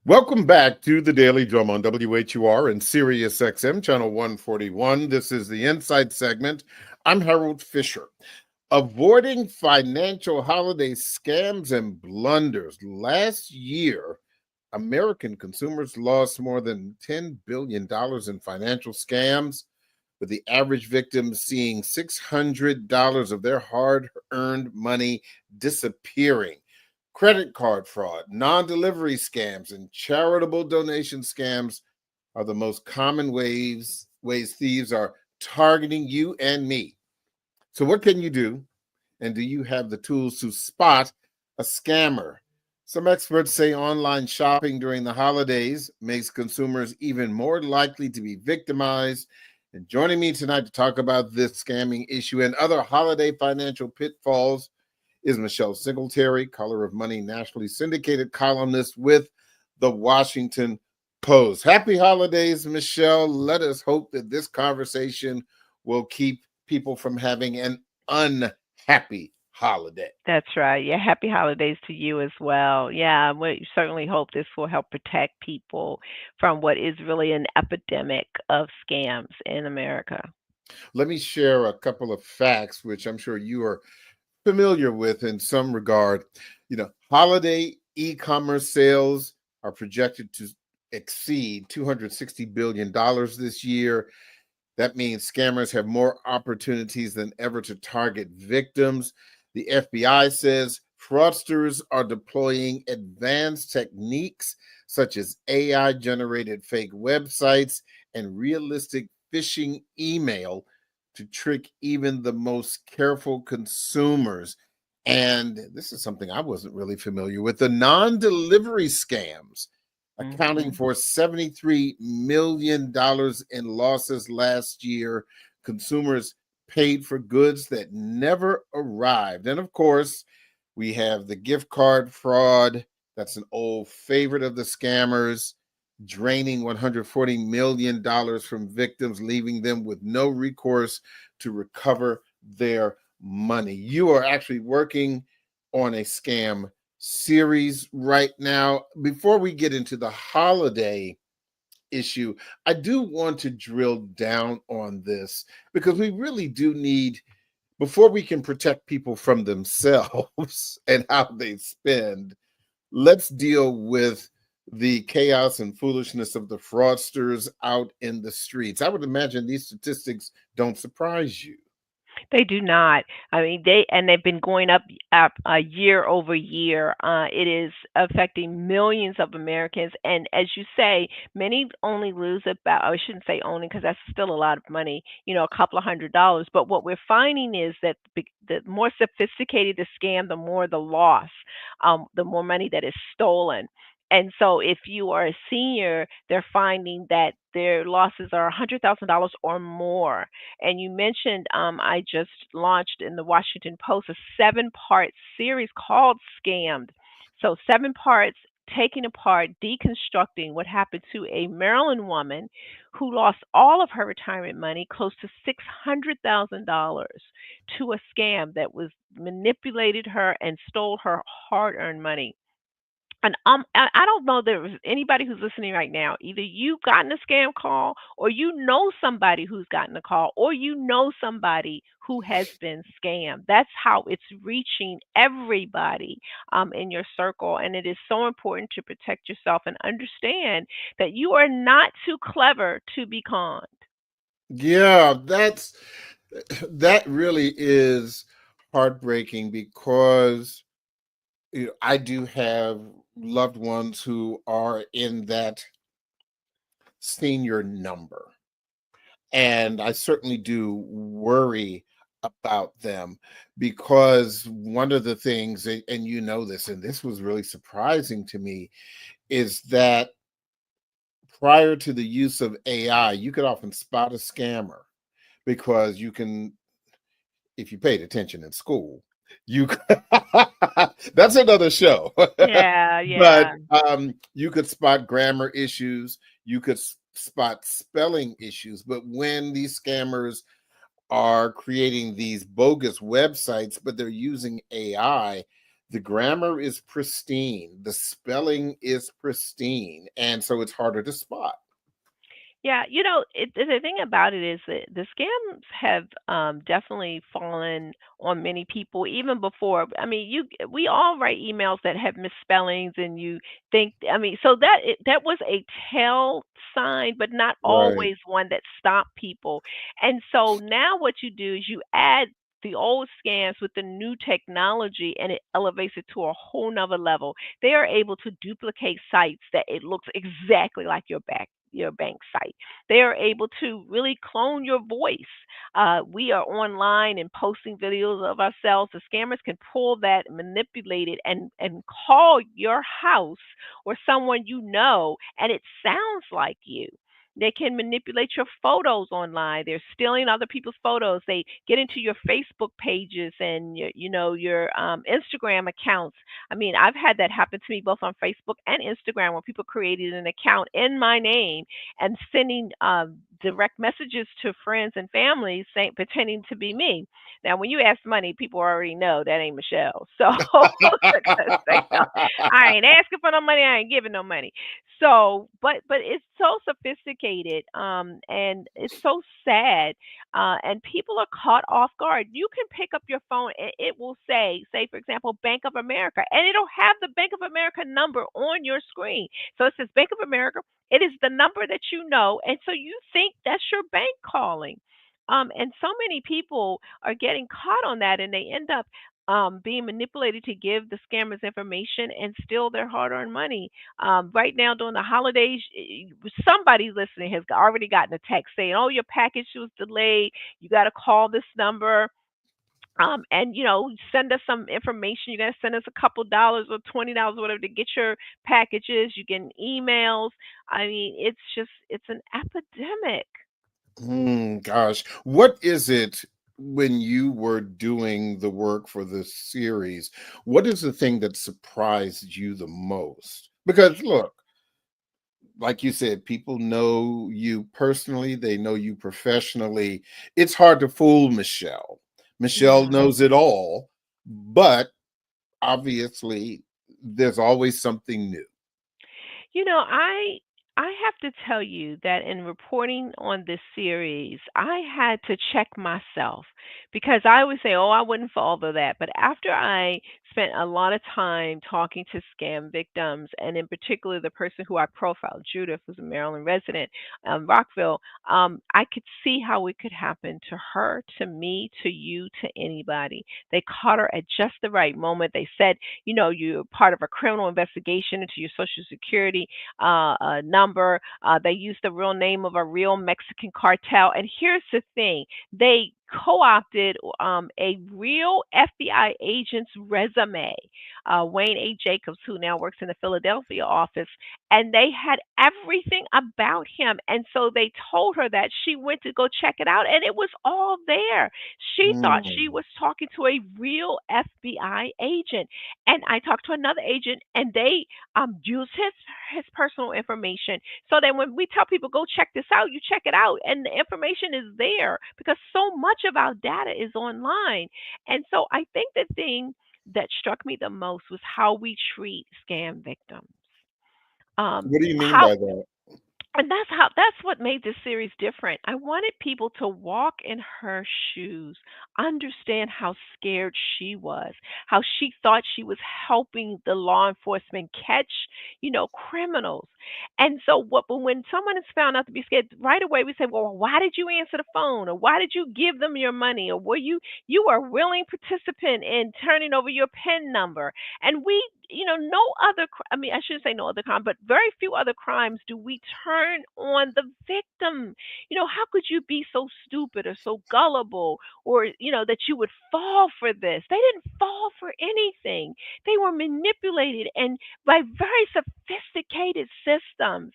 Welcome back to the Daily Drum on WHUR and Sirius XM, channel 141. This is the Insight segment. I'm Harold Fisher. Avoiding financial holiday scams and blunders. Last year, American consumers lost more than $10 billion in financial scams, with the average victim seeing $600 of their hard-earned money disappearing. Credit card fraud, non-delivery scams, and charitable donation scams are the most common ways thieves are targeting you and me. So what can you do? And do you have the tools to spot a scammer? Some experts say online shopping during the holidays makes consumers even more likely to be victimized. And joining me tonight to talk about this scamming issue and other holiday financial pitfalls is Michelle Singletary, Color of Money nationally syndicated columnist with the Washington Post. Happy holidays, Michelle. Let us hope that this conversation will keep people from having an unhappy holiday. That's right. Yeah, happy holidays to you as well. Yeah, we certainly hope this will help protect people from what is really an epidemic of scams in America. Let me share a couple of facts, which I'm sure you are familiar with in some regard. Holiday e-commerce sales are projected to exceed $260 billion this year. That means scammers have more opportunities than ever to target victims. The FBI says fraudsters are deploying advanced techniques such as AI-generated fake websites and realistic phishing email to trick even the most careful consumers. And this is something I wasn't really familiar with. The non-delivery scams accounting Hmm. for $73 million in losses last year. Consumers paid for goods that never arrived. And of course, we have the gift card fraud. That's an old favorite of the scammers, draining $140 million from victims, leaving them with no recourse to recover their money. You are actually working on a scam series right now. Before we get into the holiday issue, I do want to drill down on this because we really do need, before we can protect people from themselves and how they spend, let's deal with the chaos and foolishness of the fraudsters out in the streets. I would imagine these statistics don't surprise you. They do not. I mean, they've been going up year over year. It is affecting millions of Americans, and as you say, many only lose about. I shouldn't say only because that's still a lot of money. A couple of $100. But what we're finding is that the more sophisticated the scam, the more the loss, the more money that is stolen. And so, if you are a senior, they're finding that their losses are $100,000 or more. And you mentioned I just launched in the Washington Post a 7-part series called Scammed. So, 7 parts taking apart, deconstructing what happened to a Maryland woman who lost all of her retirement money, close to $600,000, to a scam that was manipulated her and stole her hard earned money. And I don't know there was anybody who's listening right now. Either you've gotten a scam call, or you know somebody who's gotten a call, or you know somebody who has been scammed. That's how it's reaching everybody in your circle. And it is so important to protect yourself and understand that you are not too clever to be conned. Yeah, that really is heartbreaking because I do have loved ones who are in that senior number. And I certainly do worry about them because one of the things, and you know this, and this was really surprising to me, is that prior to the use of AI, you could often spot a scammer because you can, if you paid attention in school, you that's another show. Yeah, But yeah. you could spot grammar issues, you could spot spelling issues. But when these scammers are creating these bogus websites, but they're using AI, The grammar is pristine, the spelling is pristine, and so it's harder to spot. Yeah, the thing about it is that the scams have definitely fallen on many people even before. I mean, we all write emails that have misspellings, and you think, I mean, so that was a tell sign, but not Right. always one that stopped people. And so now what you do is you add the old scams with the new technology, and it elevates it to a whole nother level. They are able to duplicate sites that it looks exactly like your bank site. They are able to really clone your voice. We are online and posting videos of ourselves. The scammers can pull that, manipulate it, and call your house or someone you know, and it sounds like you. They can manipulate your photos online. They're stealing other people's photos. They get into your Facebook pages and your Instagram accounts. I mean, I've had that happen to me both on Facebook and Instagram, where people created an account in my name and sending direct messages to friends and families saying, pretending to be me. Now, when you ask money, people already know that ain't Michelle. So, because they know I ain't asking for no money, I ain't giving no money. So, but it's so sophisticated, and it's so sad, and people are caught off guard. You can pick up your phone and it will say for example, Bank of America, and it'll have the Bank of America number on your screen. So it says Bank of America. It is the number that you know, and so you think that's your bank calling. And so many people are getting caught on that, and they end up being manipulated to give the scammers information and steal their hard-earned money. Right now, during the holidays, somebody listening has already gotten a text saying, "Oh, your package was delayed. You got to call this number." And send us some information. You gotta send us a couple dollars or $20, whatever, to get your packages. You get emails. I mean, it's an epidemic. Gosh, what is it when you were doing the work for this series? What is the thing that surprised you the most? Because look, like you said, people know you personally, they know you professionally. It's hard to fool Michelle. Michelle Yeah. knows it all, but obviously there's always something new. I have to tell you that in reporting on this series, I had to check myself because I would say, "Oh, I wouldn't fall for that." But after I spent a lot of time talking to scam victims, and in particular the person who I profiled, Judith, was a Maryland resident, Rockville, I could see how it could happen to her, to me, to you, to anybody. They caught her at just the right moment. They said, "You're part of a criminal investigation into your Social Security number." They used the real name of a real Mexican cartel. And here's the thing, they co opted a real FBI agent's resume, Wayne A. Jacobs, who now works in the Philadelphia office, and they had everything about him. And so they told her that she went to go check it out, and it was all there. She thought she Mm, was talking to a real FBI agent. And I talked to another agent, and they use his personal information, so that when we tell people go check this out, you check it out, and the information is there because so much of our data is online. And so I think the thing that struck me the most was how we treat scam victims. what do you mean How by that? and that's what made this series different. I wanted people to walk in her shoes, understand how scared she was, how she thought she was helping the law enforcement catch, criminals. And so but when someone is found out to be scared, right away we say, "Well, why did you answer the phone? Or why did you give them your money? Or were you are a willing participant in turning over your PIN number?" And no other, I mean, I shouldn't say no other crime, but very few other crimes do we turn on the victim. How could you be so stupid or so gullible, or, that you would fall for this? They didn't fall for anything. They were manipulated and by very sophisticated systems.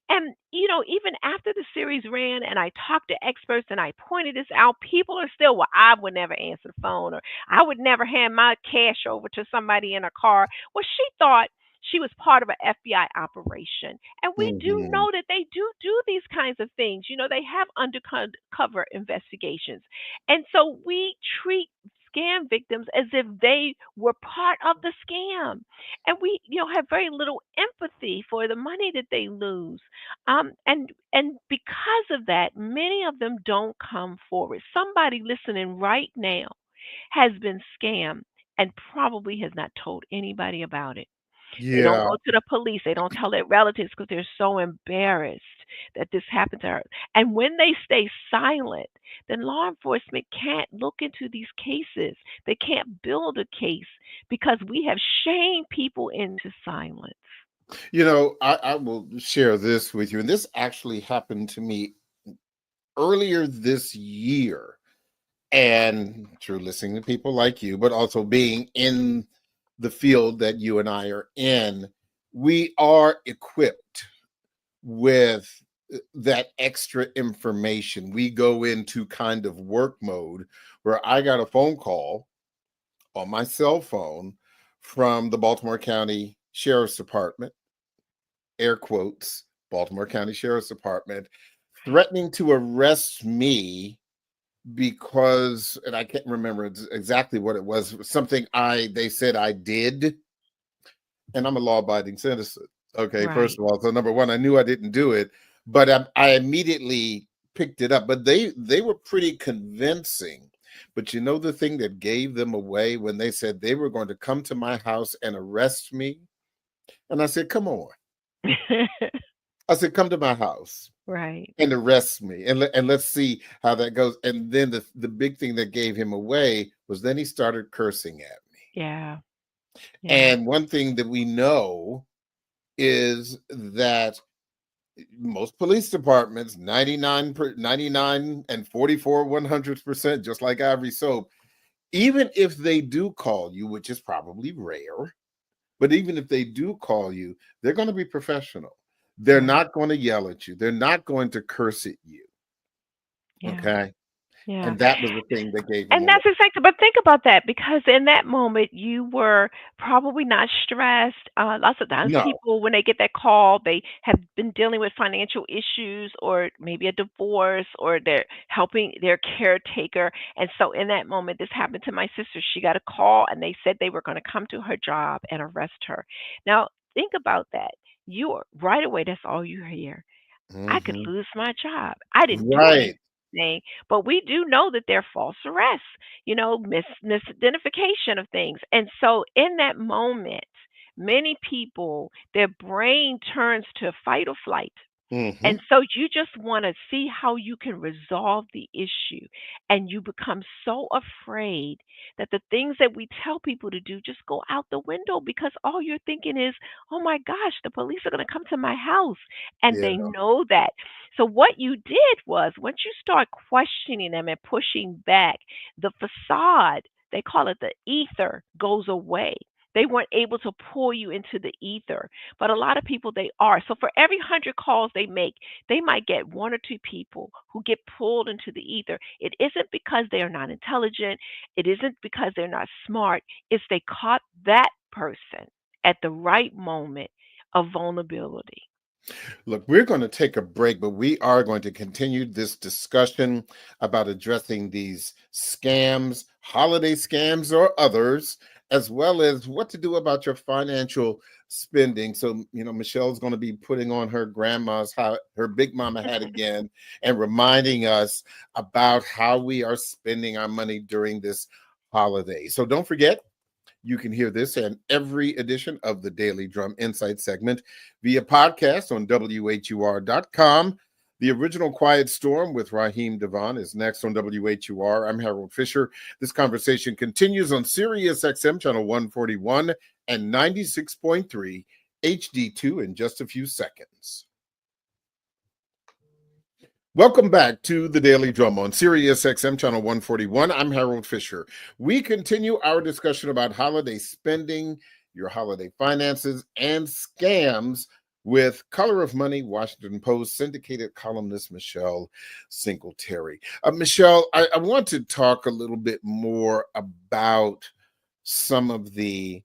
And, even after the series ran and I talked to experts and I pointed this out, people are still, "Well, I would never answer the phone," or "I would never hand my cash over to somebody in a car." Well, she thought she was part of an FBI operation. And we do Mhm. know that they do these kinds of things. They have undercover investigations. And so we treat scam victims as if they were part of the scam. And we, have very little empathy for the money that they lose. And because of that, many of them don't come forward. Somebody listening right now has been scammed and probably has not told anybody about it. They don't Yeah. go to the police. They don't tell their relatives because they're so embarrassed that this happened to her. And when they stay silent, then law enforcement can't look into these cases. They can't build a case because we have shamed people into silence. I will share this with you. And this actually happened to me earlier this year. And through listening to people like you, but also being in the field that you and I are in, we are equipped with that extra information. We go into kind of work mode where I got a phone call on my cell phone from the Baltimore County Sheriff's Department, air quotes, Baltimore County Sheriff's Department, threatening to arrest me because, and I can't remember exactly what it was, something they said I did, and I'm a law-abiding citizen. Okay, first Right. of all, so number one, I knew I didn't do it, but I immediately picked it up. But they were pretty convincing. But the thing that gave them away when they said they were going to come to my house and arrest me, and I said, "Come on," I said, "Come to my house Right. and arrest me, and let's see how that goes." And then the big thing that gave him away was then he started cursing at me. Yeah. Yeah. And one thing that we know is that most police departments, 99 and 44 100%, just like Ivory Soap, even if they do call you, which is probably rare, but even if they do call you, they're going to be professional. They're Right. not going to yell at you. They're not going to curse at you. Yeah. Okay. Yeah. And that was the thing that gave him And away. that's exactly, but think about that because in that moment you were probably not stressed. Lots of times No. people, when they get that call, they have been dealing with financial issues or maybe a divorce or they're helping their caretaker. And so in that moment, this happened to my sister. She got a call and they said they were going to come to her job and arrest her. Now, think about that. You are right away, that's all you hear. I could Hmm. lose my job. I didn't do Right. anything, but we do know that they're false arrests, misidentification of things. And so in that moment, many people, their brain turns to fight or flight. Hmm. And so you just want to see how you can resolve the issue. And you become so afraid that the things that we tell people to do just go out the window because all you're thinking is, oh my gosh, the police are going to come to my house. And Yeah. they know that. So what you did was once you start questioning them and pushing back, the facade, they call it the ether, goes away. They weren't able to pull you into the ether, but a lot of people they are. So for every 100 calls they make, they might get one or two people who get pulled into the ether. It isn't because they are not intelligent, it isn't because they're not smart, it's they caught that person at the right moment of vulnerability. Look, we're going to take a break, but we are going to continue this discussion about addressing these scams, holiday scams or others, as well as what to do about your financial spending. So, Michelle's going to be putting on her grandma's her big mama hat again and reminding us about how we are spending our money during this holiday. So don't forget, you can hear this and every edition of the Daily Drum Insight segment via podcast on WHUR.com. The original Quiet Storm with Raheem Devon is next on WHUR. I'm Harold Fisher. This conversation continues on Sirius XM channel 141 and 96.3 HD2 in just a few seconds. Welcome back to the Daily Drum on Sirius XM channel 141. I'm Harold Fisher. We continue our discussion about holiday spending, your holiday finances, and scams with Color of Money, Washington Post syndicated columnist Michelle Singletary. Michelle, I want to talk a little bit more about some of the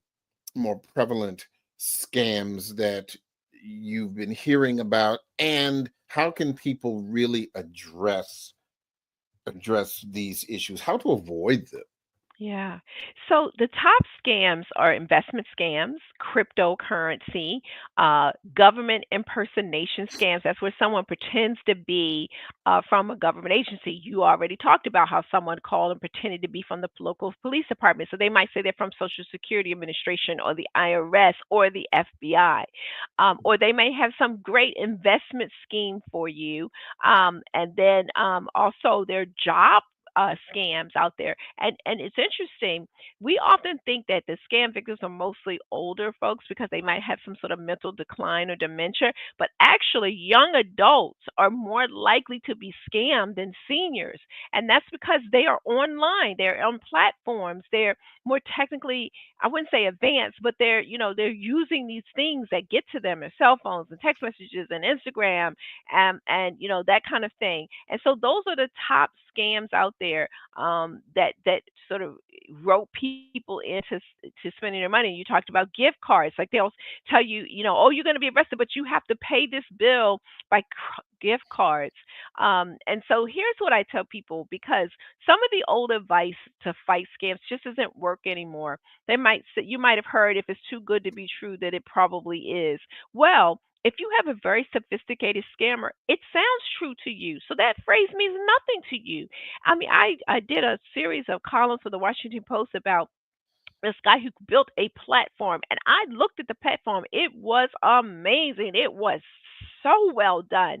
more prevalent scams that you've been hearing about, and how can people really address these issues, how to avoid them? Yeah. So the top scams are investment scams, cryptocurrency, government impersonation scams. That's where someone pretends to be from a government agency. You already talked about how someone called and pretended to be from the local police department. So they might say they're from Social Security Administration or the IRS or the FBI. Or they may have some great investment scheme for you. And then also their job scams out there. And it's interesting. We often think that the scam victims are mostly older folks because they might have some sort of mental decline or dementia, but actually young adults are more likely to be scammed than seniors. And that's because they are online, they're on platforms, they're more technically, I wouldn't say advanced, but they're using these things that get to them, their cell phones and text messages and Instagram and that kind of thing. And so those are the top scams out there that sort of rope people into to spending their money. You talked about gift cards, like they'll tell you, oh, you're going to be arrested, but you have to pay this bill by gift cards. And so here's what I tell people, because some of the old advice to fight scams just doesn't work anymore. They might say, you might have heard, if it's too good to be true, that it probably is. Well, if you have a very sophisticated scammer, it sounds true to you. So that phrase means nothing to you. I mean, I did a series of columns for the Washington Post about this guy who built a platform, and I looked at the platform. It was amazing. It was so well done,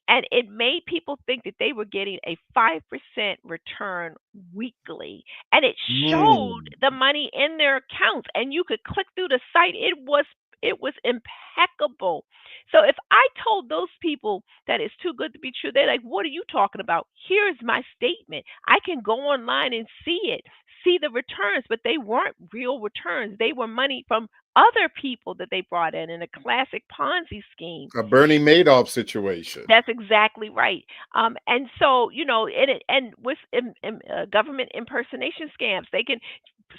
and it made people think that they were getting a 5% return weekly, and it showed Mm. the money in their accounts, and you could click through the site. It was impeccable. So if I told those people that it's too good to be true, they're like, what are you talking about? Here's my statement. I can go online and see it, see the returns, but they weren't real returns. They were money from other people that they brought in a classic Ponzi scheme. A Bernie Madoff situation. That's exactly right. And so, and with government impersonation scams, they can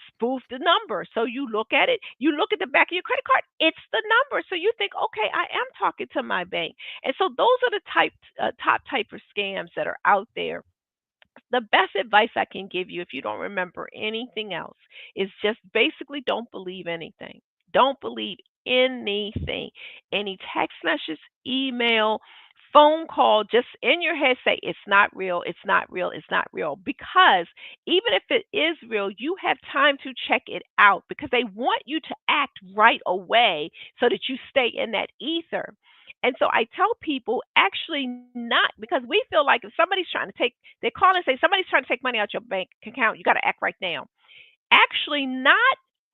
spoof the number. So you look at it, you look at the back of your credit card, it's the number. So you think, okay, I am talking to my bank. And so those are the top type of scams that are out there. The best advice I can give you, if you don't remember anything else, is just basically don't believe anything. Don't believe anything. Any text message, email, phone call, just in your head say, it's not real, it's not real, it's not real. Because even if it is real, you have time to check it out because they want you to act right away so that you stay in that ether. And so I tell people, actually not, because we feel like if somebody's trying to take, they call and say somebody's trying to take money out your bank account, you got to act right now. Actually, not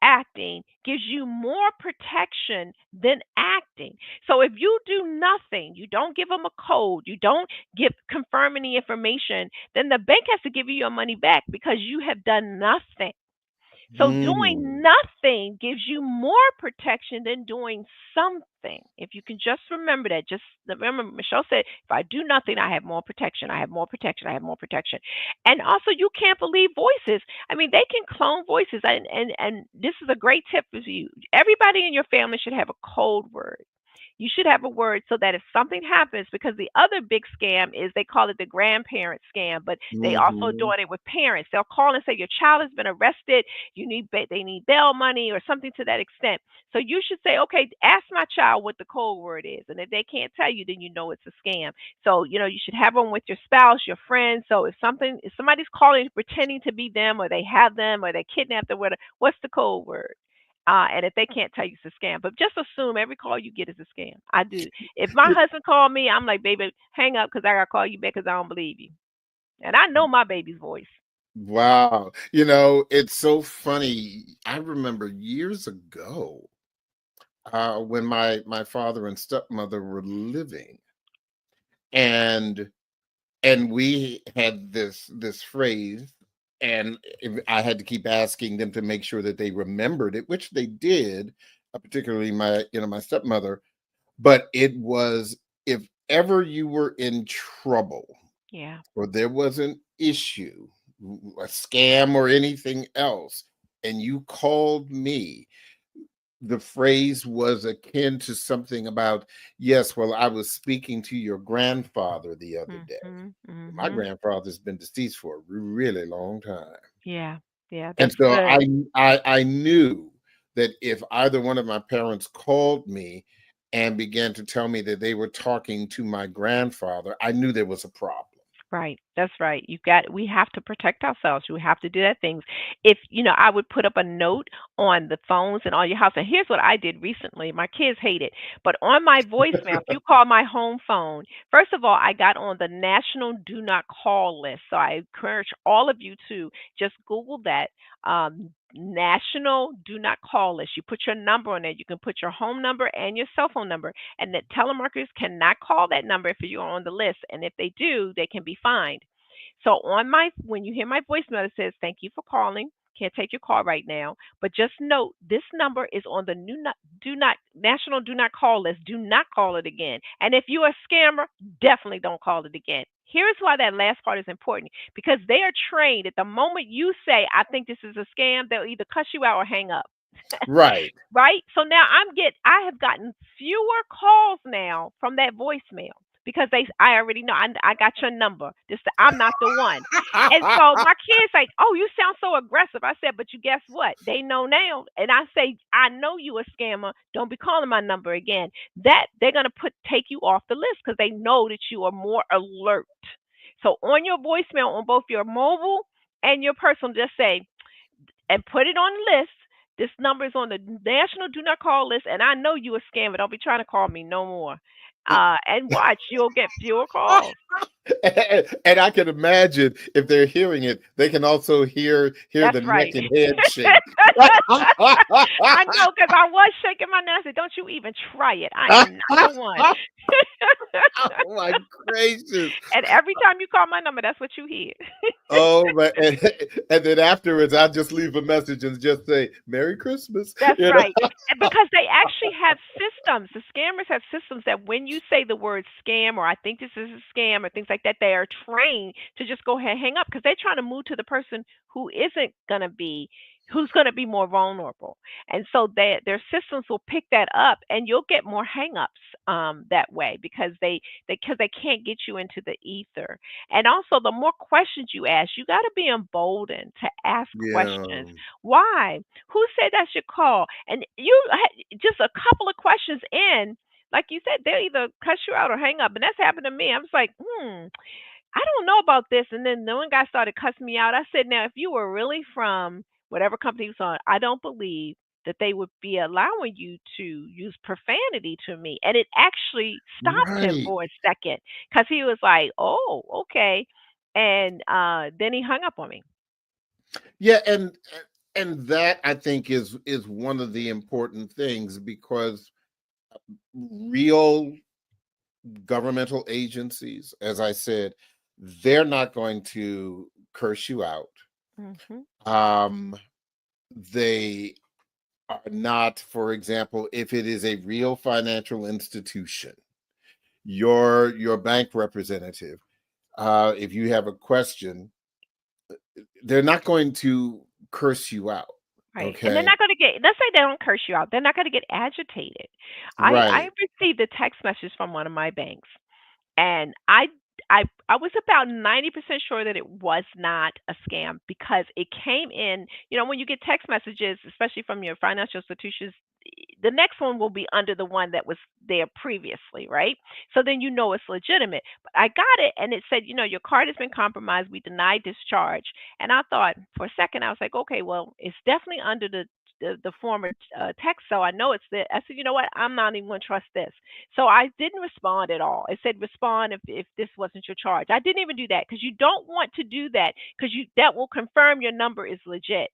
acting gives you more protection than acting. So if you do nothing, you don't give them a code, you don't give confirm any information, then the bank has to give you your money back because you have done nothing. So doing Mm. nothing gives you more protection than doing something. If you can just remember that, just remember Michelle said, if I do nothing, I have more protection. I have more protection. I have more protection. And also you can't believe voices. I mean, they can clone voices. And this is a great tip for you. Everybody in your family should have a code word. You should have a word so that if something happens, because the other big scam is they call it the grandparent scam, but they also Mhm. doing it with parents. They'll call and say your child has been arrested. They need bail money or something to that extent. So you should say, okay, ask my child what the code word is, and if they can't tell you, then you know it's a scam. So you should have one with your spouse, your friends. So if somebody's calling pretending to be them, or they have them, or they kidnapped them, what's the code word? And if they can't tell you it's a scam, but just assume every call you get is a scam. I do. If my husband called me, I'm like, baby, hang up because I gotta call you back because I don't believe you, and I know my baby's voice. Wow. It's so funny. I remember years ago, when my father and stepmother were living, and we had this phrase, and I had to keep asking them to make sure that they remembered it, which they did, particularly my stepmother. But it was, if ever you were in trouble Yeah. or there was an issue, a scam or anything else, and you called me, the phrase was akin to something about, yes, well, I was speaking to your grandfather the other day. Mhm. My Mhm. grandfather's been deceased for a really long time. Yeah. Yeah, And that's so good. I knew that if either one of my parents called me and began to tell me that they were talking to my grandfather, I knew there was a problem. Right. That's right. We have to protect ourselves. We have to do that things. If, I would put up a note on the phones and all your house. And here's what I did recently. My kids hate it. But on my voicemail, if you call my home phone, first of all, I got on the National Do Not Call list. So I encourage all of you to just Google that. National Do Not Call list. You put your number on there. You can put your home number and your cell phone number, and that telemarketers cannot call that number if you're on the list. And if they do, they can be fined. So when you hear my voicemail, it says, "Thank you for calling. Can't take your call right now, but just note this number is on the new do not national do not call list. Do not call it again. And if you're a scammer, definitely don't call it again." Here's why that last part is important, because they are trained at the moment you say, "I think this is a scam," they'll either cuss you out or hang up. Right. Right? So now I have gotten fewer calls now from that voicemail because I already know I got your number. I'm not the one. And so my kids like, "Oh, you sound so aggressive." I said, "But you guess what? They know now." And I say, "I know you a scammer. Don't be calling my number again." That they're gonna put take you off the list because they know that you are more alert. So on your voicemail, on both your mobile and your personal, just say, and put it on the list. This number is on the national do not call list, and I know you a scammer. Don't be trying to call me no more. And watch, you'll get fewer calls. And I can imagine if they're hearing it, they can also hear That's the neck right. and head shake. I know because I was shaking my head. I said, "Don't you even try it. I am not the one." Oh my gracious. And every time you call my number, that's what you hear. Oh, but and then afterwards, I just leave a message and just say "Merry Christmas." That's You know. right. And because they actually have systems. The scammers have systems that when you say the word scam or "I think this is a scam" or things like that, they are trained to just go ahead and hang up because they're trying to move to the person who isn't going to be who's going to be more vulnerable. And so their systems will pick that up and you'll get more hangups that way because they can't get you into the ether. And also the more questions you ask, you got to be emboldened to ask questions. Yeah. Why? Who said I should call? And just a couple of questions in, like you said, they'll either cut you out or hang up. And that's happened to me. I was like, I don't know about this. And then the one guy started cussing me out. I said, now, if you were really from whatever company you was on, I don't believe that they would be allowing you to use profanity to me. And it actually stopped him Right. for a second because he was like, oh, okay. And then he hung up on me. Yeah, and that I think is one of the important things because real governmental agencies, as I said, they're not going to curse you out. Hmm. Um, they are not, for example, if it is a real financial institution, your bank representative, if you have a question, they're not going to curse you out. Right. And they're Okay. not going to let's say they don't curse you out. They're not going to get agitated. I Right. received a text message from one of my banks. And I was about 90% sure that it was not a scam because it came in, when you get text messages, especially from your financial institutions, the next one will be under the one that was there previously, right? So then you know it's legitimate. But I got it and it said, your card has been compromised. We denied discharge. And I thought for a second, I was like, okay, well, it's definitely under the former text, so I know it's there. I said, you know what? I'm not even going to trust this. So I didn't respond at all. It said respond if this wasn't your charge. I didn't even do that because you don't want to do that because you that will confirm your number is legit.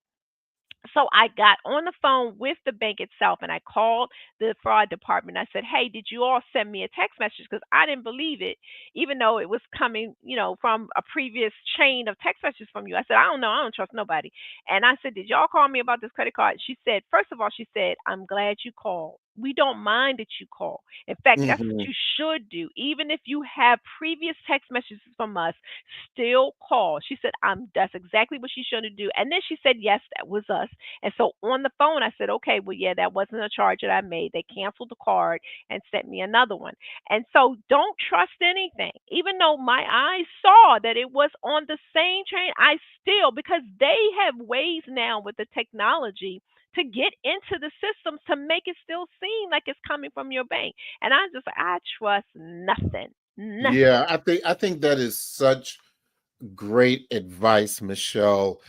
So I got on the phone with the bank itself and I called the fraud department. I said, "Hey, did you all send me a text message? Because I didn't believe it, even though it was coming, from a previous chain of text messages from you." I said, "I don't know. I don't trust nobody." And I said, "Did y'all call me about this credit card?" She said, first of all, she said, "I'm glad you called." we don't mind that you call. In fact, that's what Hmm. you should do. Even if you have previous text messages from us, still call. She said, that's exactly what she should do. And then she said, yes, that was us. And so on the phone, I said, okay, well, yeah, that wasn't a charge that I made. They canceled the card and sent me another one. And so don't trust anything. Even though my eyes saw that it was on the same train, I still, because they have ways now with the technology to get into the systems to make it still seem like it's coming from your bank. And I trust nothing. Yeah, Nothing. I think that is such great advice, Michelle.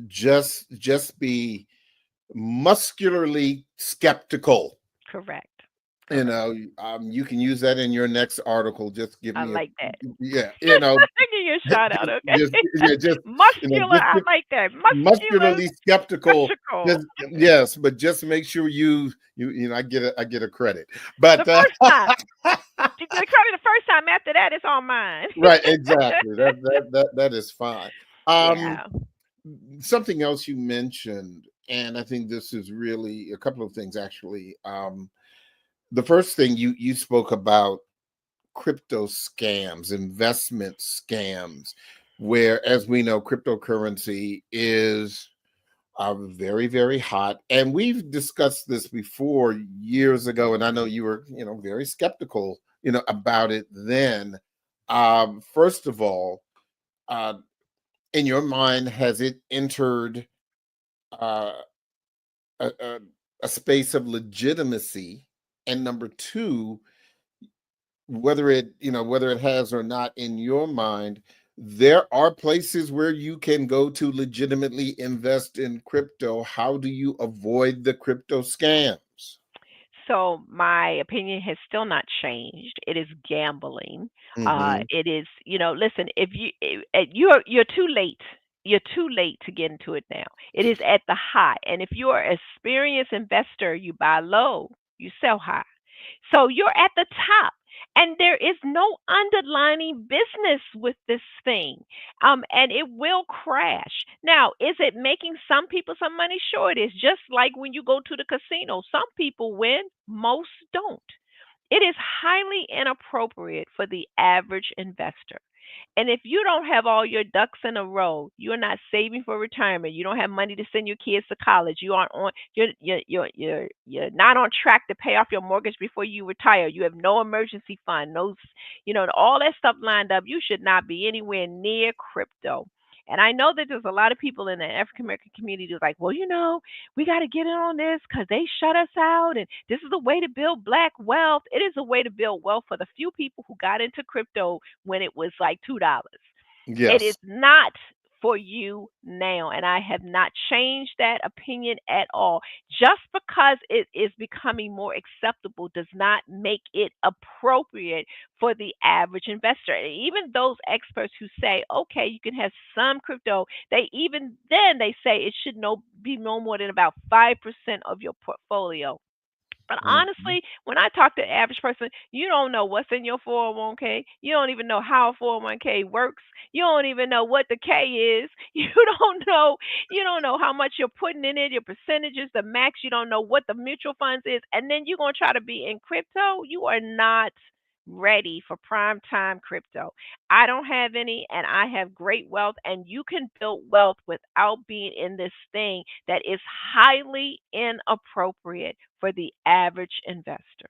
Just be muscularly skeptical. Correct. You Correct. know, you can use that in your next article. Just give I me a, like that. yeah, Give you a shout out, okay? just yeah, just Muscular, just I like that. Muscular muscularly skeptical. spectacle. Just yes, but just make sure I get a credit. The But first time. You get credit the first time. After that, it's all mine. right, exactly. That is fine. Um, Yeah. Something else you mentioned, and I think this is really a couple of things actually. The first thing you spoke about crypto scams, investment scams, where, as we know, cryptocurrency is very, very hot. And we've discussed this before years ago, and I know you were, very skeptical, about it then. First of all, uh, in your mind, has it entered uh, a a space of legitimacy? And number two, whether it has or not in your mind, there are places where you can go to legitimately invest in crypto. How do you avoid the crypto scams? So my opinion has still not changed. It is gambling. Hmm. It is, listen, if you're too late. You're too late to get into it now. It is at the high. And if you're an experienced investor, you buy low, you sell high. So you're at the top. And there is no underlining business with this thing. And it will crash. Now, is it making some people some money? Sure, it is. Just like when you go to the casino, some people win, most don't. It is highly inappropriate for the average investor. And if you don't have all your ducks in a row, you're not saving for retirement. You don't have money to send your kids to college. You aren't on. You're not on track to pay off your mortgage before you retire. You have no emergency fund. No, all that stuff lined up. You should not be anywhere near crypto. And I know that there's a lot of people in the African American community who's like, well, we got to get in on this because they shut us out. And this is a way to build black wealth. It is a way to build wealth for the few people who got into crypto when it was like $2. It is Yes. not for you now. And I have not changed that opinion at all. Just because it is becoming more acceptable does not make it appropriate for the average investor. And even those experts who say, okay, you can have some crypto, they say it should be no more than about 5% of your portfolio. But Mhm. honestly, when I talk to the average person, you don't know what's in your 401k. You don't even know how a 401k works. You don't even know what the K is. You don't know how much you're putting in it, your percentages, the max. You don't know what the mutual funds is. And then you're going to try to be in crypto. You are not ready for prime time crypto. I don't have any, and I have great wealth, and you can build wealth without being in this thing that is highly inappropriate for the average investor.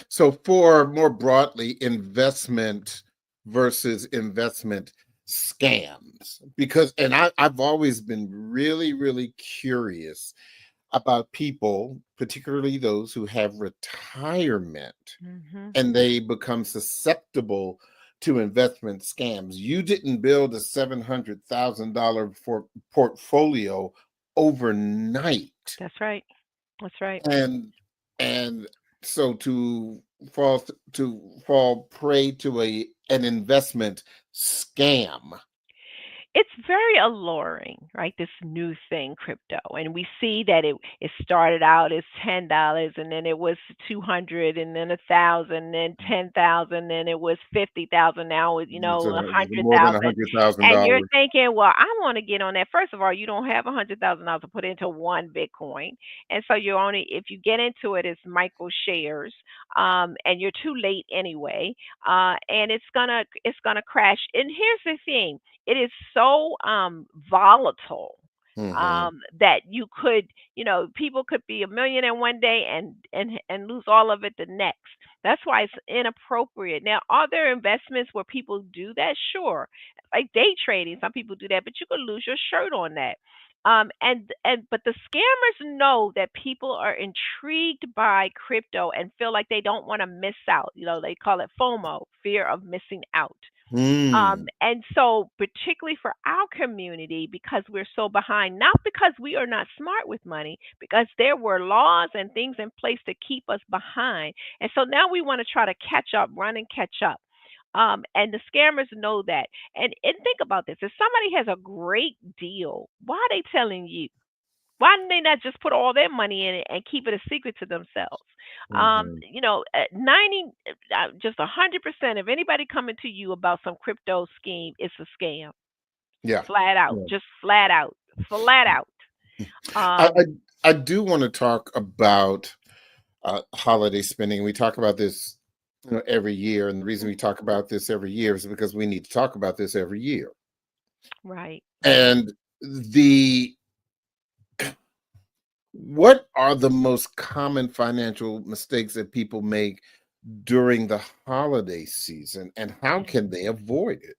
So, for more broadly, investment versus investment scams, because, and I've always been really, really curious about people, particularly those who have retirement Hmm. and they become susceptible to investment scams. You didn't build a $700,000 portfolio overnight, That's right. That's right. and and so fall to fall prey to an investment scam. it's very alluring, right? This new thing, crypto, and we see that it started out as $10, and then it was 200, and then 1,000, then 10,000, then it was 50,000. Now it's It's, a hundred more than a thousand, hundred thousand and you're dollars. thinking, well, I want to get on that. First of all, you don't have $100,000 to put into one Bitcoin, and so you're only if you get into it, it's micro shares, and you're too late anyway, and it's gonna crash. And here's the thing, it is so volatile, Hmm. that you could, people could be a millionaire one day and lose all of it the next. That's why it's inappropriate. Now, are there investments where people do that? Sure, like day trading, some people do that, but you could lose your shirt on that. And but the scammers know that people are intrigued by crypto and feel like they don't want to miss out. They call it FOMO, fear of missing out. Hmm. And so, particularly for our community, because we're so behind, not because we are not smart with money, because there were laws and things in place to keep us behind. And so now we want to try to catch up, run and catch up. And the scammers know that. And think about this: if somebody has a great deal, why are they telling you? Why didn't they not just put all their money in it and keep it a secret to themselves? Hmm. 100% of anybody coming to you about some crypto scheme, it's a scam. Yeah. Flat out, Yeah. just flat out, flat out. I, I Um, I do want to talk about holiday spending. We talk about this, every year, and the reason we talk about this every year is because we need to talk about this every year. right, right. And the what are the most common financial mistakes that people make during the holiday season, and how can they avoid it?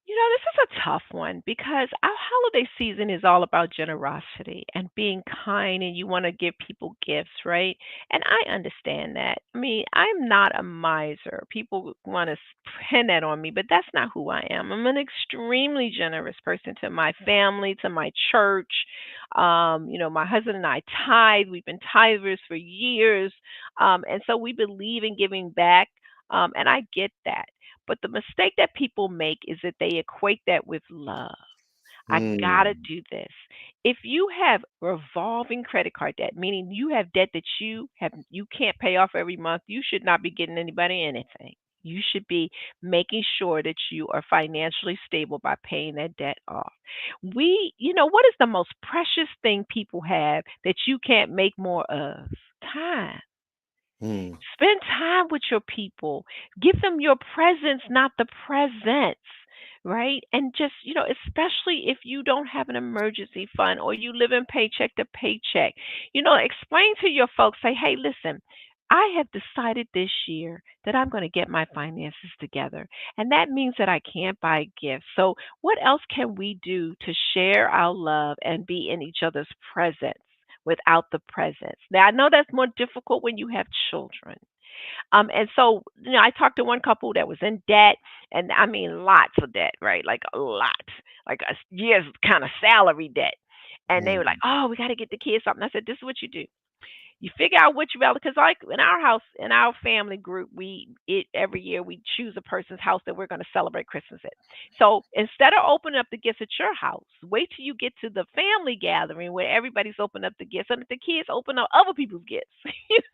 This is a tough one because our holiday season is all about generosity and being kind, and you want to give people gifts, right? And I understand that. I mean, I'm not a miser. People want to pin that on me, but that's not who I am. I'm an extremely generous person to my family, to my church. My husband and I tithe. We've been tithers for years. And so we believe in giving back. And I get that. But the mistake that people make is that they equate that with love. I gotta Mm, do this. If you have revolving credit card debt, meaning you have debt that you can't pay off every month, you should not be getting anybody anything. You should be making sure that you are financially stable by paying that debt off. What is the most precious thing people have that you can't make more of? Time. mm, Spend time with your people. Give them your presence, not the presents, right? And just, especially if you don't have an emergency fund or you live in paycheck to paycheck, explain to your folks, say, hey, listen, I have decided this year that I'm going to get my finances together. And that means that I can't buy gifts. So, what else can we do to share our love and be in each other's presence without the presence? Now, I know that's more difficult when you have children. And so, I talked to one couple that was in debt, and I mean lots of debt, right? Like a lot, like a year's kind of salary debt. And they were like, mm. "Oh, we got to get the kids something." I said, "This is what you do. You figure out what you value, because like in our house, in our family group, every year we choose a person's house that we're going to celebrate Christmas at. So instead of opening up the gifts at your house, wait till you get to the family gathering where everybody's opening up the gifts, and the kids open up other people's gifts,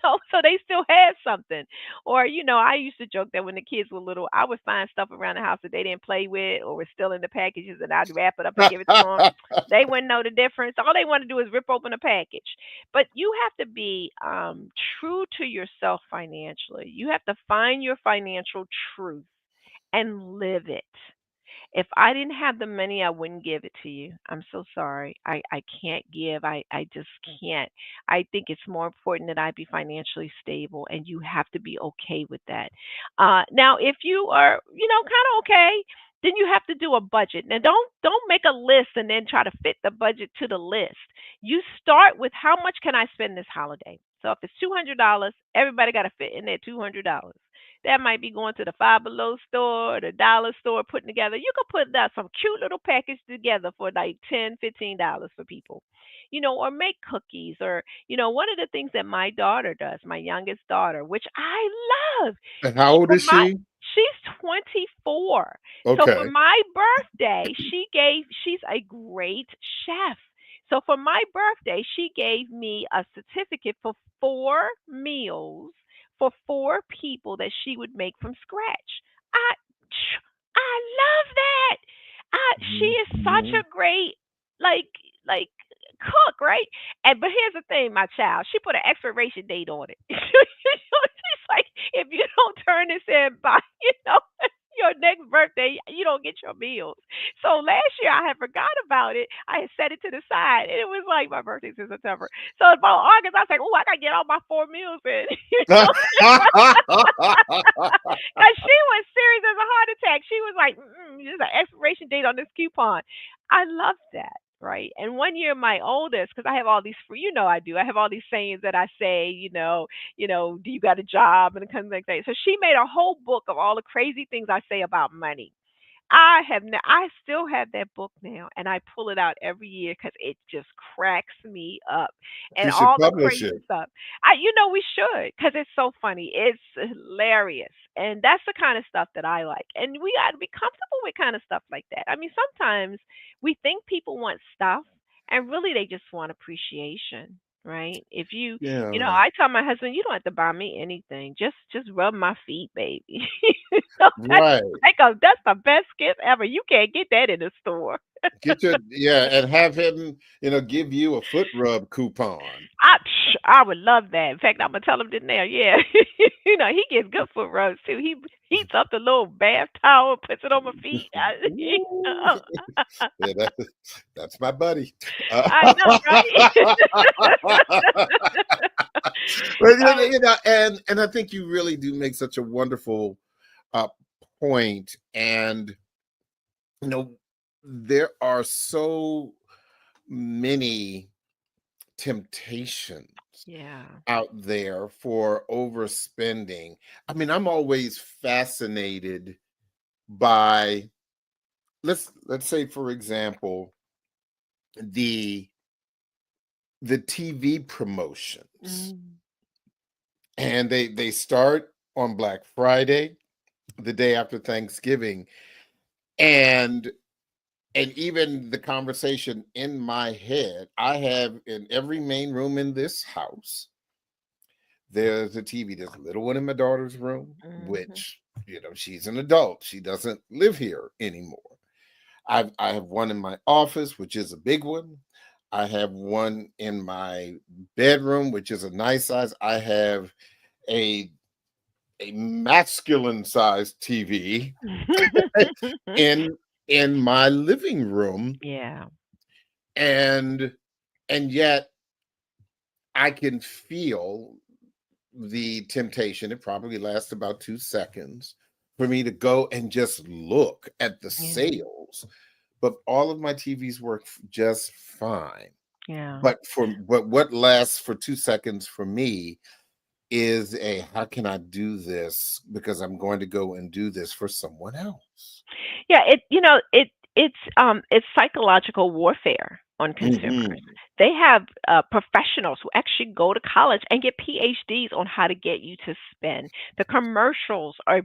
so they still have something. Or I used to joke that when the kids were little, I would find stuff around the house that they didn't play with or was still in the packages, and I'd wrap it up and give it to them. They wouldn't know the difference. All they want to do is rip open a package. But you have to be true to yourself financially. You have to find your financial truth and live it. If I didn't have the money, I wouldn't give it to you. I'm so sorry. I can't give. I just can't. I think it's more important that I be financially stable, and you have to be okay with that. Now, if you are, kind of okay, then you have to do a budget. Now, don't make a list and then try to fit the budget to the list. You start with how much can I spend this holiday. So if it's $200, everybody got to fit in there $200. That might be going to the Five Below store, the dollar store, putting together. You could put that some cute little package together for like $10, $15 for people, or make cookies, or one of the things that my daughter does, my youngest daughter, which I love. And how old For is my she? She's 24. So for Okay. my birthday, she's a great chef. So for my birthday, she gave me a certificate for 4 meals for 4 people that she would make from scratch. I I love that. She is such Mhm. a great like like cook, right? And but here's the thing, my child, she put an expiration date on it. She's like, if you don't turn this in by, your next birthday, you don't get your meals. So last year I had forgot about it. I had set it to the side, and it was like my birthday's in September. So about August, I was like, oh, I gotta get all my 4 meals in. Cause she was serious as a heart attack. She was like, "There's an expiration date on this coupon." I love that, right? And one year, my oldest, because I have all these free, I do. I have all these sayings that I say, do you got a job and it comes like that. So she made a whole book of all the crazy things I say about money. I still have that book now, and I pull it out every year because it just cracks me up, and You should all the publish crazy it. stuff. We should because it's so funny. It's hilarious, and that's the kind of stuff that I like. And we got to be comfortable with kind of stuff like that. I mean, sometimes we think people want stuff, and really they just want appreciation. Right? If Yeah. I tell my husband, you don't have to buy me anything. Just rub my feet, baby. That's Right. that's the best gift ever. You can't get that in the store. Yeah, and have him, give you a foot rub coupon. I would love that. In fact, I'm gonna tell him this now. Yeah, he gets good foot rubs too. He heats up the little bath towel, puts it on my feet. Ooh. Yeah, that's my buddy. I know, right? But, Oh, and I think you really do make such a wonderful uh, point. And you know, there are so many temptations yeah. out there for overspending. I mean, I'm always fascinated by let's say, for example, the TV promotions, Mm. and they start on Black Friday, the day after Thanksgiving, and even the conversation in my head, I have in every main room in this house, there's a TV. There's a little one in my daughter's room, Mhm. which she's an adult. She doesn't live here anymore. I have one in my office, which is a big one. I have one in my bedroom, which is a nice size. I have a masculine sized TV in my living room, Yeah. and yet I can feel the temptation. It probably lasts about 2 seconds for me to go and just look at the Yeah. sales. But all of my TVs work just fine. Yeah. But what lasts for 2 seconds for me is a how can I do this because I'm going to go and do this for someone else. Yeah, it's psychological warfare on consumers. Hmm. They have professionals who actually go to college and get PhDs on how to get you to spend. The commercials are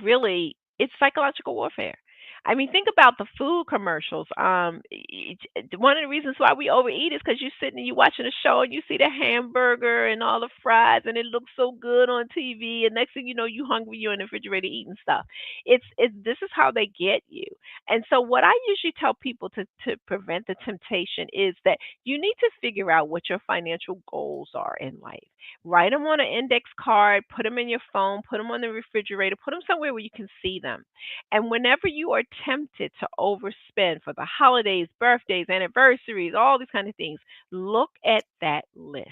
really it's psychological warfare. I mean, think about the food commercials. One of the reasons why we overeat is because you're sitting and you're watching a show and you see the hamburger and all the fries and it looks so good on TV, and next thing you know, you hungry, you're in the refrigerator eating stuff. It's this is how they get you. And so what I usually tell people to prevent the temptation is that you need to figure out what your financial goals are in life. Write them on an index card, put them in your phone, put them on the refrigerator, put them somewhere where you can see them. And whenever you are tempted to overspend for the holidays, birthdays, anniversaries, all these kind of things, look at that list.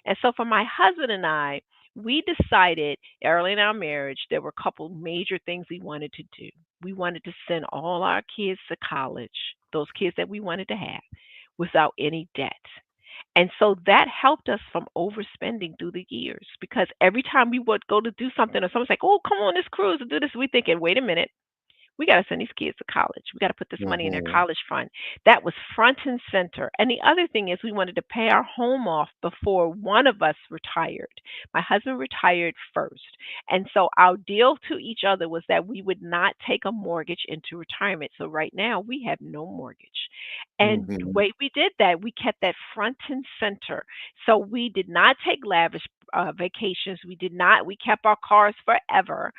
And so for my husband and I, we decided early in our marriage there were a couple major things we wanted to do. We wanted to send all our kids to college, those kids that we wanted to have, without any debt. And so that helped us from overspending through the years because every time we would go to do something or someone's like, oh, come on this cruise and do this, we thinking, wait a minute, We got to send these kids to college. We got to put this money in their Mhm. college fund. That was front and center. And the other thing is, we wanted to pay our home off before one of us retired. My husband retired first. And so our deal to each other was that we would not take a mortgage into retirement. So right now we have no mortgage. And the Mhm. way we did that, we kept that front and center. So we did not take lavish vacations. We kept our cars forever,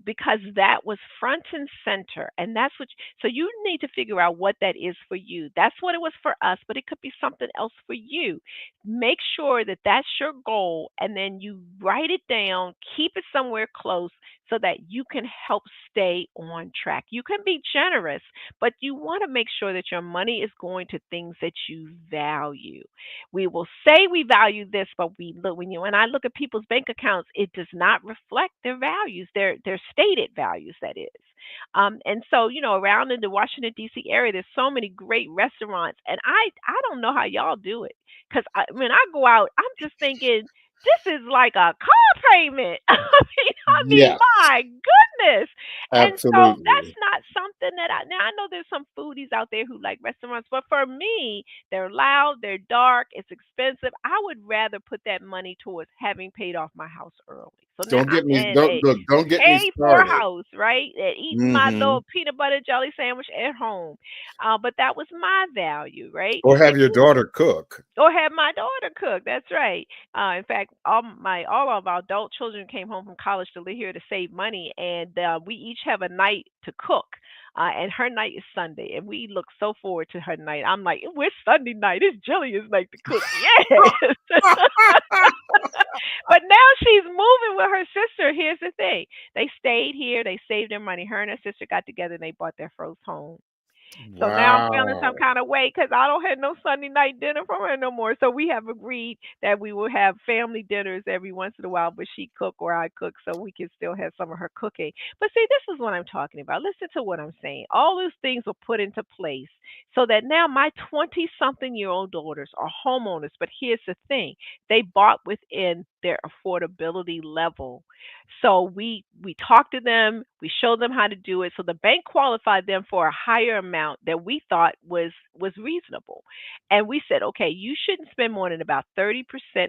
because that was front and center. And that's what, so you need to figure out what that is for you. That's what it was for us, but it could be something else for you. Make sure that that's your goal, and then you write it down, keep it somewhere close so that you can help stay on track. You can be generous, but you want to make sure that your money is going to things that you value. We will say we value this, but we look when I look at people's bank accounts, it does not reflect their values, their stated values, that is. And so, around in the Washington D.C. area, there's so many great restaurants, and I don't know how y'all do it, because when I go out, I'm just thinking this is like a car payment. I mean, Yes, my goodness. And so that's absolutely. not something that now I know there's some foodies out there who like restaurants, but for me, they're loud, they're dark, it's expensive. I would rather put that money towards having paid off my house early. So now Don't I'm get me in don't a look, don't get me paid for started. house, right? And eating my Mhm. little peanut butter jelly sandwich at home. But that was my value, right? Or And have your you daughter cook. or have my daughter cook. That's right. In fact, all of our adult children came home from college to live here to save money, and we each have a night to cook. And her night is Sunday, and we look so forward to her night. I'm like, we're Sunday night. It's Jillian's night to cook. Yes. But now she's moving with her sister. Here's the thing: they stayed here. They saved their money. Her and her sister got together, and they bought their first home. So now I'm feeling some Wow. kind of way because I don't have no Sunday night dinner from her no more. So we have agreed that we will have family dinners every once in a while, but she cook or I cook, so we can still have some of her cooking. But see, this is what I'm talking about. Listen to what I'm saying. All those things were put into place so that now my 20-something-year-old daughters are homeowners. But here's the thing: they bought within their affordability level. So we talked to them, we showed them how to do it. So the bank qualified them for a higher amount that we thought was reasonable. And we said, okay, you shouldn't spend more than about 30%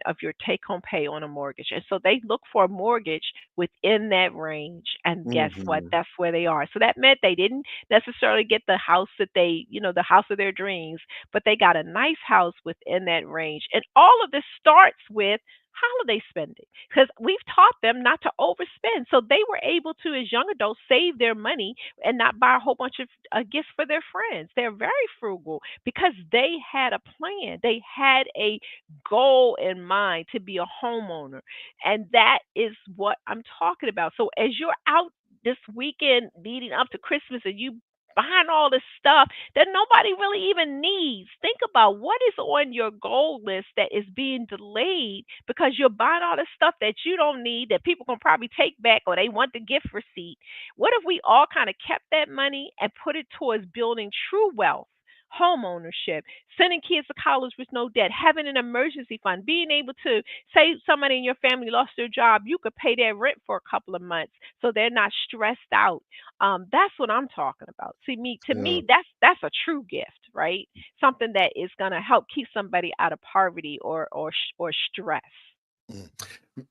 of your take home pay on a mortgage. And so they look for a mortgage within that range. And guess what? Mhm. That's where they are. So that meant they didn't necessarily get the house that the house of their dreams, but they got a nice house within that range. And all of this starts with holiday spending, because we've taught them not to overspend. So they were able to, as young adults, save their money and not buy a whole bunch of gifts for their friends. They're very frugal because they had a plan. They had a goal in mind to be a homeowner. And that is what I'm talking about. So as you're out this weekend leading up to Christmas and you buying all this stuff that nobody really even needs. Think about what is on your goal list that is being delayed because you're buying all this stuff that you don't need, that people can probably take back, or they want the gift receipt. What if we all kind of kept that money and put it towards building true wealth? Home ownership, sending kids to college with no debt, having an emergency fund, being able to say somebody in your family lost their job, you could pay their rent for a couple of months so they're not stressed out. That's what I'm talking about. See, to Yeah. me, that's a true gift, right? Something that is going to help keep somebody out of poverty or stress. Mm.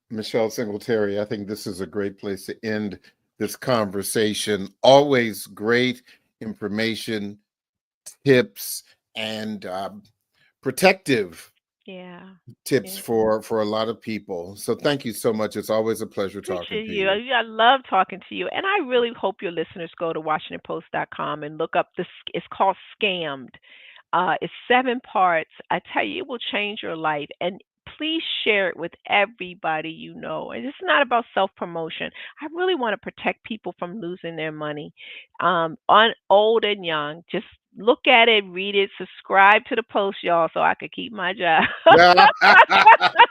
Michelle Singletary, I think this is a great place to end this conversation. Always great information, tips, and protective Yeah. tips Yeah. for a lot of people. So thank you so much. It's always a pleasure talking Appreciate to you. you. I love talking to you. And I really hope your listeners go to WashingtonPost.com and look up this. It's called Scammed. It's 7 parts. I tell you, it will change your life. And please share it with everybody you know. And it's not about self promotion. I really want to protect people from losing their money, on old and young. Just look at it, read it, subscribe to the post, y'all, so I could keep my job.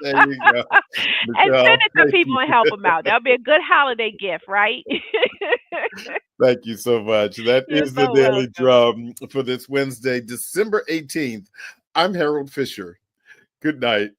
There you go, And send Michelle. it to Thank people you. and help them out. That'll be a good holiday gift, right? Thank you so much. That You're is the so Daily welcome. Drum for this Wednesday, December 18th. I'm Harold Fisher. Good night.